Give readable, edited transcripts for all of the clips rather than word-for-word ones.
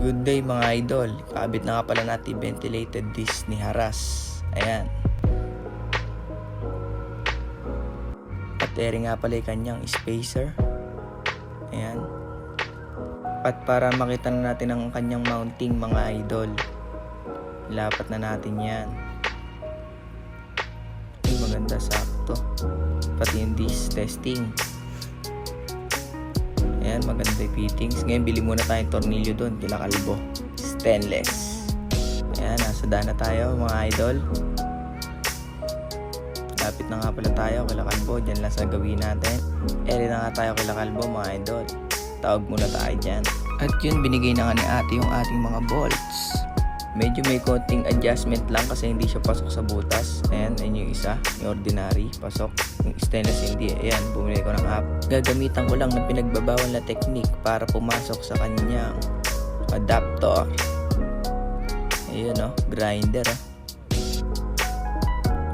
Good day mga idol. Kabit na nga pala natin ventilated disc ni Haras. Ayan. At eri nga pala yung kanyang spacer. Ayan. At para makita na natin ang kanyang mounting mga idol, ilapat na natin yan. Ay, maganda, sakto. Pati yung disc testing. Ayan, maganda yung fittings. Ngayon, bili muna tayong tornilyo doon, kila Kalbo. Stainless. Ayan, nasa daan na tayo mga idol. Lapit na nga pala tayo kila Kalbo. Diyan lang sa gawin natin. Eri na nga tayo kila Kalbo mga idol. Tawag muna tayo dyan. At yun, binigay na nga ni ate yung ating mga bolts. Medyo may konting adjustment lang kasi hindi siya pasok sa butas. Ayan, ayun yung isa, yung ordinary, pasok. Yung stainless hindi, ayan, bumili ko ng app. Gagamitan ko lang ng pinagbabawal na technique para pumasok sa kanyang adapter. Ayun o, grinder o.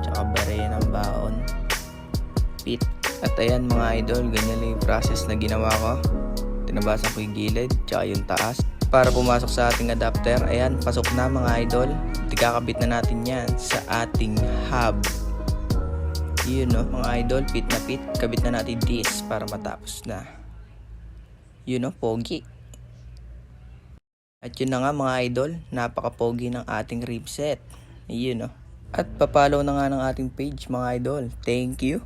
Tsaka bareya ng baon. Pit. At ayan mga idol, ganyan lang yung process na ginawa ko. Tinabasan ko yung gilid, tsaka yung taas. Para pumasok sa ating adapter, ayan, pasok na mga idol. Ikakabit na natin yan sa ating hub. Yun no, mga idol, pit na pit. Kabit na natin this para matapos na. Yun no, pogi. At yun na nga mga idol, napaka-pogi ng ating rib set. Yun no. At papalaw na nga ng ating page mga idol. Thank you.